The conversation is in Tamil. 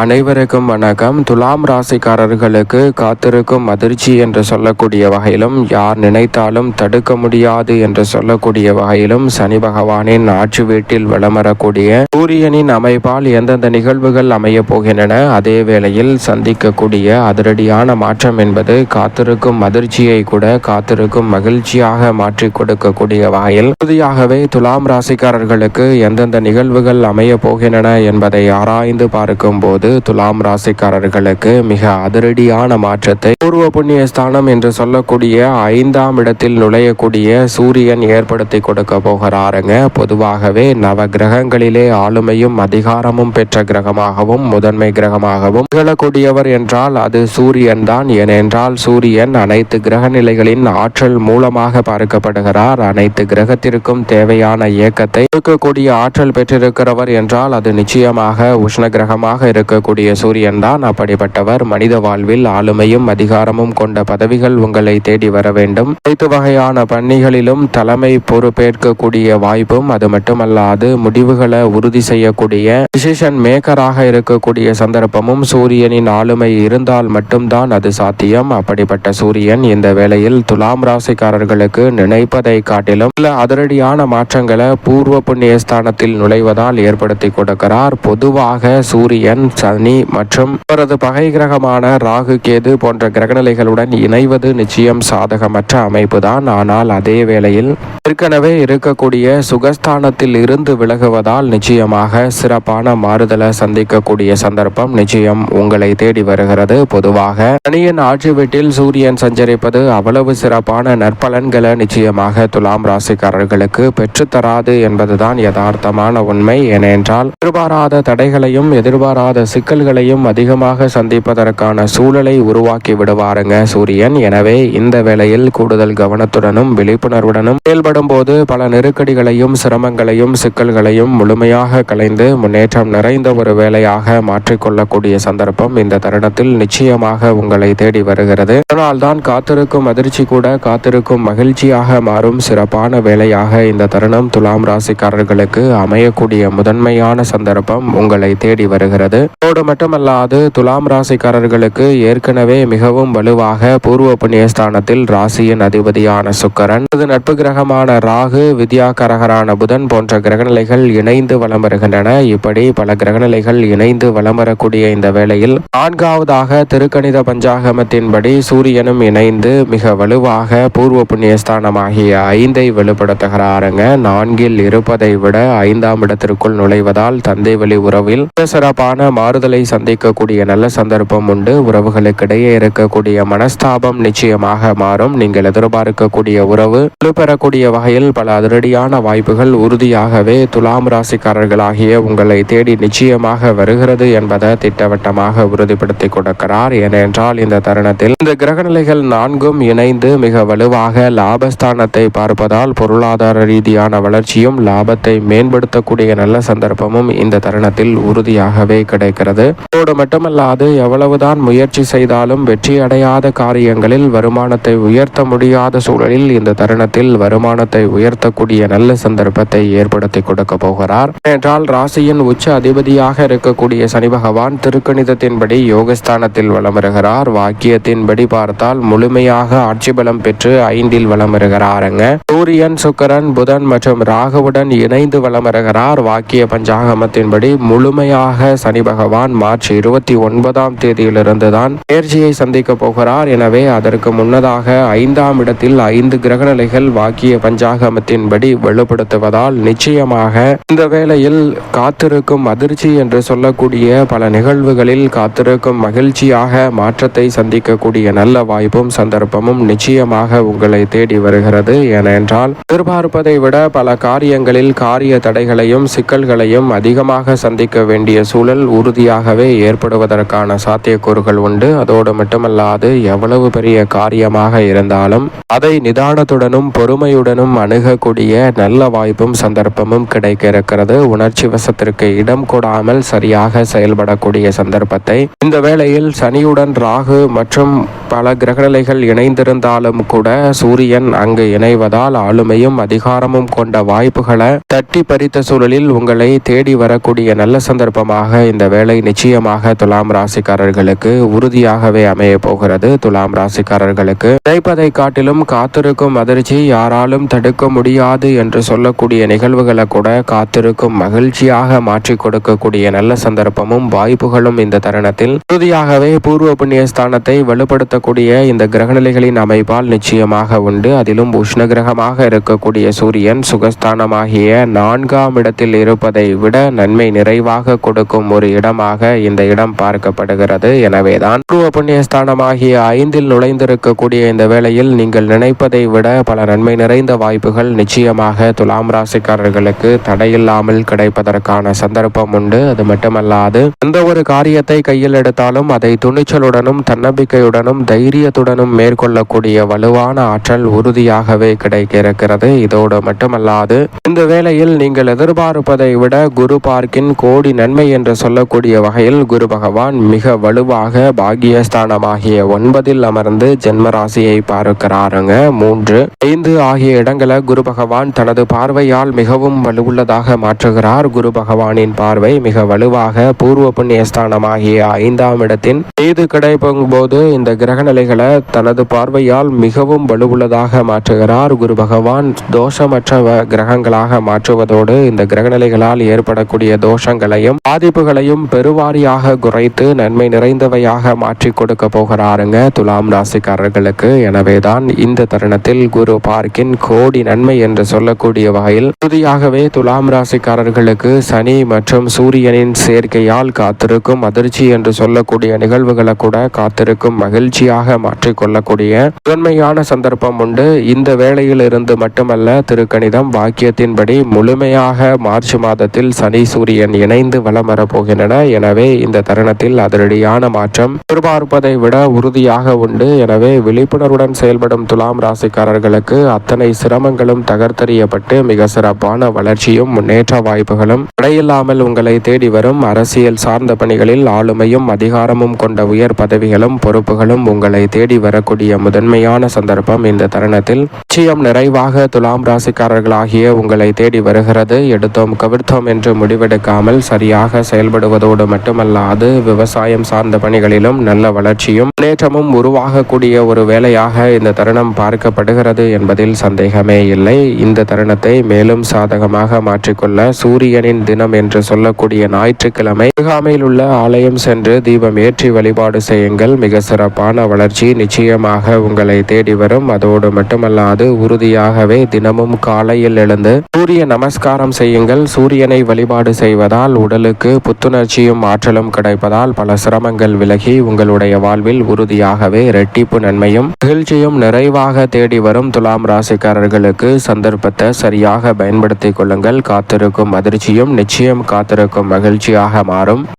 அனைவருக்கும் வணக்கம். துலாம் ராசிக்காரர்களுக்கு காத்திருக்கும் அதிர்ச்சி என்று சொல்லக்கூடிய வகையிலும், யார் நினைத்தாலும் தடுக்க முடியாது என்று சொல்லக்கூடிய வகையிலும், சனி பகவானின் ஆட்சி வீட்டில் வளமரக்கூடிய சூரியனின் அமைப்பால் எந்தெந்த நிகழ்வுகள் அமைய போகின்றன, அதே வேளையில் சந்திக்கக்கூடிய அதிரடியான மாற்றம் என்பது காத்திருக்கும் அதிர்ச்சியை கூட காத்திருக்கும் மகிழ்ச்சியாக மாற்றி கொடுக்கக்கூடிய வகையில் உறுதியாகவே துலாம் ராசிக்காரர்களுக்கு எந்தெந்த நிகழ்வுகள் அமைய போகின்றன என்பதை ஆராய்ந்து பார்க்கும் போது துலாம் ராசிக்காரர்களுக்கு மிக அதிரடியான மாற்றத்தை பூர்வ புண்ணிய ஸ்தானம் என்று சொல்லக்கூடிய 5ஆம் இடத்தில் நுழையக்கூடிய சூரியன் ஏற்படுத்தி கொடுக்க போகிறாருங்க. பொதுவாகவே நவ கிரகங்களிலே ஆளுமையும் அதிகாரமும் பெற்ற கிரகமாகவும் முதன்மை கிரகமாகவும் திகழக்கூடியவர் என்றால் அது சூரியன் தான். ஏனென்றால் சூரியன் அனைத்து கிரக நிலைகளின் ஆற்றல் மூலமாக பார்க்கப்படுகிறார். அனைத்து கிரகத்திற்கும் தேவையான இயக்கத்தை கொடுக்கக்கூடிய ஆற்றல் பெற்றிருக்கிறவர் என்றால் அது நிச்சயமாக உஷ்ண கிரகமாக இருக்கக்கூடிய சூரியன் தான். அப்படிப்பட்டவர் மனித வாழ்வில் ஆளுமையும் அதிகாரமும் கொண்ட பதவிகள் உங்களை தேடி வர வேண்டும். அனைத்து வகையான பணிகளிலும் தலைமை பொறுப்பேற்கக்கூடிய வாய்ப்பும், அது மட்டுமல்லாது முடிவுகளை உறுதி செய்யக்கூடிய டிசிஷன் மேக்கராக இருக்கக்கூடிய சந்தர்ப்பமும் சூரியனின் ஆளுமை இருந்தால் மட்டும்தான் அது சாத்தியம். அப்படிப்பட்ட சூரியன் இந்த வேளையில் துலாம் ராசிக்காரர்களுக்கு நினைப்பதை காட்டிலும் சில அதிரடியான மாற்றங்களை பூர்வ புண்ணிய ஸ்தானத்தில் நுழைவதால் ஏற்படுத்தி கொடுக்கிறார். பொதுவாக சூரியன் சனி மற்றும் அவரது பகை கிரகமான ராகு கேது போன்ற கிரகநிலைகளுடன் இணைவது நிச்சயம் சாதகமற்ற அமைப்பு தான். ஆனால் அதே வேளையில் ஏற்கனவே இருக்கக்கூடிய சுகஸ்தானத்தில் இருந்து விலகுவதால் நிச்சயமாக சிறப்பான மாறுதலை சந்திக்கக்கூடிய சந்தர்ப்பம் நிச்சயம் உங்களை தேடி வருகிறது. பொதுவாக சனியின் ஆட்சி வீட்டில் சூரியன் சஞ்சரிப்பது அவ்வளவு சிறப்பான நற்பலன்களை நிச்சயமாக துலாம் ராசிக்காரர்களுக்கு பெற்றுத்தராது என்பதுதான் யதார்த்தமான உண்மை. ஏனென்றால் எதிர்பாராத தடைகளையும் எதிர்பாராத சிக்கல்களையும் அதிகமாக சந்திப்பதற்கான சூழலை உருவாக்கி விடுவாருங்க சூரியன். எனவே இந்த வேளையில் கூடுதல் கவனத்துடனும் விழிப்புணர்வுடனும் செயல்படும் போது பல நெருக்கடிகளையும் சிரமங்களையும் சிக்கல்களையும் முழுமையாக கலைந்து முன்னேற்றம் நிறைந்த ஒரு வேலையாக மாற்றிக்கொள்ளக்கூடிய சந்தர்ப்பம் இந்த தருணத்தில் நிச்சயமாக உங்களை தேடி வருகிறது. அதனால்தான் காத்திருக்கும் அதிர்ச்சி கூட காத்திருக்கும் மகிழ்ச்சியாக மாறும் சிறப்பான வேலையாக இந்த தருணம் துலாம் ராசிக்காரர்களுக்கு அமையக்கூடிய முதன்மையான சந்தர்ப்பம் உங்களை தேடி வருகிறது. அதோடு மட்டுமல்லாது துலாம் ராசிக்காரர்களுக்கு ஏற்கனவே மிகவும் வலுவாக பூர்வ புண்ணியஸ்தானத்தில் ராசியின் அதிபதியான சுக்கிரன், நட்பு கிரகமான ராகு, வித்யாகரகரான புதன் போன்ற கிரகநிலைகள் இணைந்து வலம் வருகின்றன. இப்படி பல கிரகநிலைகள் இணைந்து வலம் வரக்கூடிய இந்த வேளையில் 4வதாக திருக்கணித பஞ்சாகமத்தின்படி சூரியனும் இணைந்து மிக வலுவாக பூர்வ புண்ணியஸ்தானமாகிய 5ஐ வலுப்படுத்துகிறாருங்க. 4இல் இருப்பதை விட 5ஆம் இடத்திற்குள் நுழைவதால் தந்தை வழி உறவில் சிறப்பான மாறுதலை சந்திக்கக்கூடிய நல்ல சந்தர்ப்பம் உண்டு. உறவுகளுக்கிடையே இருக்கக்கூடிய மனஸ்தாபம் நிச்சயமாக மாறும். நீங்கள் எதிர்பார்க்கக்கூடிய உறவு வலுப்பெறக்கூடிய வகையில் பல அதிரடியான வாய்ப்புகள் உறுதியாகவே துலாம் ராசிக்காரர்களாகிய உங்களை தேடி நிச்சயமாக வருகிறது என்பதை திட்டவட்டமாக உறுதிப்படுத்தி கொடுக்கிறார். ஏனென்றால் இந்த தருணத்தில் இந்த கிரகநிலைகள் 4ம் இணைந்து மிக வலுவாக லாபஸ்தானத்தை பார்ப்பதால் பொருளாதார ரீதியான வளர்ச்சியும் லாபத்தை மேம்படுத்தக்கூடிய நல்ல சந்தர்ப்பமும் இந்த தருணத்தில் உறுதியாகவே கிடைக்கிறது. அதோடு மட்டுமல்லாது எவ்வளவுதான் முயற்சி செய்தாலும் வெற்றி அடையாத காரியங்களில் வருமானத்தை உயர்த்த முடியாத சூழலில் இந்த தருணத்தில் வருமானத்தை உயர்த்தக்கூடிய நல்ல சந்தர்ப்பத்தை ஏற்படுத்தி கொடுக்க போகிறார். என்றால் ராசியின் உச்ச அதிபதியாக இருக்கக்கூடிய சனி பகவான் திருக்கணிதத்தின்படி யோகஸ்தானத்தில் வலம் வருகிறார். வாக்கியத்தின்படி பார்த்தால் முழுமையாக ஆட்சி பலம் பெற்று 5இல் வலம் வருகிறாருங்க. சூரியன், சுக்கிரன், புதன் மற்றும் ராகுவுடன் இணைந்து வலம் வருகிறார். வாக்கிய பஞ்சாகமத்தின்படி முழுமையாக சனி பகவான் மார்ச் 29ஆம் தேதியிலிருந்து தான் பயிற்சியை சந்திக்க போகிறார். எனவே அதற்கு முன்னதாக 5ஆம் இடத்தில் 5 கிரகநிலைகள் வாக்கிய பஞ்சாகமத்தின்படி வலுப்படுத்துவதால் நிச்சயமாக இந்த வேளையில் காத்திருக்கும் அதிர்ச்சி என்று சொல்லக்கூடிய பல நிகழ்வுகளில் காத்திருக்கும் மகிழ்ச்சியாக மாற்றத்தை சந்திக்கக்கூடிய நல்ல வாய்ப்பும் சந்தர்ப்பமும் நிச்சயமாக உங்களை தேடி வருகிறது. ஏனென்றால் எதிர்பார்ப்பதை விட பல காரியங்களில் காரிய தடைகளையும் சிக்கல்களையும் அதிகமாக சந்திக்க வேண்டிய சூழல் உறுதியாகவே ஏற்படுவதற்கான சாத்தியக்கூறுகள் உண்டு. அதோடு மட்டுமல்லாது எவ்வளவு பெரிய காரியமாக இருந்தாலும் அதை நிதானத்துடனும் பொறுமையுடனும் அணுகக்கூடிய நல்ல வாய்ப்பும் சந்தர்ப்பமும் கிடைக்க இருக்கிறது. உணர்ச்சி வசத்திற்கு இடம் கொடாமல் சரியாக செயல்படக்கூடிய சந்தர்ப்பத்தை இந்த வேளையில் சனியுடன் ராகு மற்றும் பல கிரகநிலைகள் இணைந்திருந்தாலும் கூட சூரியன் அங்கு இணைவதால் ஆளுமையும் அதிகாரமும் கொண்ட வாய்ப்புகளை தட்டி பறித்த சூழலில் உங்களை தேடி வரக்கூடிய நல்ல சந்தர்ப்பமாக இந்த வேளை வேலை நிச்சயமாக துலாம் ராசிக்காரர்களுக்கு உறுதியாகவே அமைய போகிறது. துலாம் ராசிக்காரர்களுக்கு கிடைப்பதை காட்டிலும் காத்திருக்கும் அதிர்ச்சி யாராலும் தடுக்க முடியாது என்று சொல்லக்கூடிய நிகழ்வுகளை கூட காத்திருக்கும் மகிழ்ச்சியாக மாற்றி கொடுக்கக்கூடிய நல்ல சந்தர்ப்பமும் வாய்ப்புகளும் இந்த தருணத்தில் உறுதியாகவே பூர்வ புண்ணிய ஸ்தானத்தை வலுப்படுத்தக்கூடிய இந்த கிரகநிலைகளின் அமைப்பால் நிச்சயமாக உண்டு. அதிலும் உஷ்ண கிரகமாக இருக்கக்கூடிய சூரியன் சுகஸ்தானமாகிய 4ஆம் இடத்தில் இருப்பதை விட நன்மை நிறைவாக கொடுக்கும் ஒரு இடமாக இந்த இடம் பார்க்கப்படுகிறது. எனவேதான் பூர்வ புண்ணிய ஸ்தானமாகிய 5இல் நுழைந்திருக்கக்கூடிய இந்த வேளையில் நீங்கள் நினைப்பதை விட பல நன்மை நிறைந்த வாய்ப்புகள் நிச்சயமாக துலாம் ராசிக்காரர்களுக்கு தடையில்லாமல் கிடைப்பதற்கான சந்தர்ப்பம் உண்டு. அது மட்டுமல்லாது எந்த ஒரு காரியத்தை கையில் எடுத்தாலும் அதை துணிச்சலுடனும் தன்னம்பிக்கையுடனும் தைரியத்துடனும் மேற்கொள்ளக்கூடிய வலுவான ஆற்றல் உறுதியாகவே கிடைக்க இருக்கிறது. இதோடு மட்டுமல்லாது இந்த வேளையில் நீங்கள் எதிர்பார்ப்பதை விட குரு பார்க்கின் கோடி நன்மை என்று சொல்லக்கூடிய வகையில் குரு பகவான் மிக வலுவாக பாகியஸ்தானமாகிய 9இல் அமர்ந்து ஜென்மராசியை பார்க்கிறாருங்க. 3, 5 ஆகிய இடங்களை குரு பகவான் தனது பார்வையால் மிகவும் வலுவுள்ளதாக மாற்றுகிறார். குரு பகவானின் பார்வை மிக வலுவாக பூர்வ புண்ணிய ஸ்தானமாகிய 5ஆம் இடத்தின் மீது கிடைக்கும் போது இந்த கிரக நிலைகளை தனது பார்வையால் மிகவும் வலுவுள்ளதாக மாற்றுகிறார். குரு பகவான் தோஷமற்ற கிரகங்களாக மாற்றுவதோடு இந்த கிரகநிலைகளால் ஏற்படக்கூடிய தோஷங்களையும் பாதிப்புகளையும் பெருவாரியாக குறைத்து நன்மை நிறைந்தவையாக மாற்றி கொடுக்க போகிறாருங்க துலாம் ராசிக்காரர்களுக்கு. எனவேதான் இந்த தருணத்தில் குரு பார்க்கின் கோடி நன்மை என்று சொல்லக்கூடிய வகையில் உறுதியாகவே துலாம் ராசிக்காரர்களுக்கு சனி மற்றும் சூரியனின் சேர்க்கையால் காத்திருக்கும் அதிர்ச்சி என்று சொல்லக்கூடிய நிகழ்வுகளை கூட காத்திருக்கும் மகிழ்ச்சியாக மாற்றிக்கொள்ளக்கூடிய முதன்மையான சந்தர்ப்பம் உண்டு. இந்த வேளையில் இருந்து மட்டுமல்ல, திருக்கணிதம் வாக்கியத்தின்படி முழுமையாக மார்ச் மாதத்தில் சனி சூரியன் இணைந்து வலம் வரப்போகின்றன. எனவே இந்த தருணத்தில் அதிரடியான மாற்றம் எதிர்பார்ப்பதை விட உறுதியாக உண்டு. எனவே விழிப்புணர்வுடன் செயல்படும் துலாம் ராசிக்காரர்களுக்கு அத்தனை சிரமங்களும் தகர்த்தெறியப்பட்டு மிக சிறப்பான வளர்ச்சியும் முன்னேற்ற வாய்ப்புகளும் தடையில்லாமல் உங்களை தேடி வரும். அரசியல் சார்ந்த பணிகளில் ஆளுமையும் அதிகாரமும் கொண்ட உயர் பதவிகளும் பொறுப்புகளும் உங்களை தேடி வரக்கூடிய முதன்மையான சந்தர்ப்பம் இந்த தருணத்தில் நிச்சயம் நிறைவாக துலாம் ராசிக்காரர்களாகிய உங்களை தேடி வருகிறது. எடுத்தோம் கவிழ்த்தோம் என்று முடிவெடுக்காமல் சரியாக செயல்படுவதோடு மட்டுமல்லாது விவசாயம் சார்ந்த பணிகளிலும் நல்ல வளர்ச்சியும் முன்னேற்றமும் உருவாகக்கூடிய ஒரு வேலையாக இந்த தருணம் பார்க்கப்படுகிறது என்பதில் சந்தேகமே இல்லை. இந்த தருணத்தை மேலும் சாதகமாக மாற்றிக்கொள்ள சூரியனின் தினம் என்று சொல்லக்கூடிய ஞாயிற்றுக்கிழமை அருகாமையில் உள்ள ஆலயம் சென்று தீபம் ஏற்றி வழிபாடு செய்யுங்கள். மிக சிறப்பான வளர்ச்சி நிச்சயமாக உங்களை தேடி வரும். அதோடு மட்டுமல்லாது உறுதியாகவே தினமும் காலையில் எழுந்து சூரிய நமஸ்காரம் செய்யுங்கள். சூரியனை வழிபாடு செய்வதால் உடலுக்கு புத்துணர்ச்சியும் ஆற்றலும் கிடைப்பதால் பல சிரமங்கள் விலகி உங்களுடைய வாழ்வில் உறுதியாகவே இரட்டிப்பு நன்மையும் மகிழ்ச்சியும் நிறைவாக தேடி வரும். துலாம் ராசிக்காரர்களுக்கு சந்தர்ப்பத்தை சரியாக பயன்படுத்திக் கொள்ளுங்கள். காத்திருக்கும் அதிர்ச்சியும் நிச்சயம் காத்திருக்கும் மகிழ்ச்சியாக மாறும்.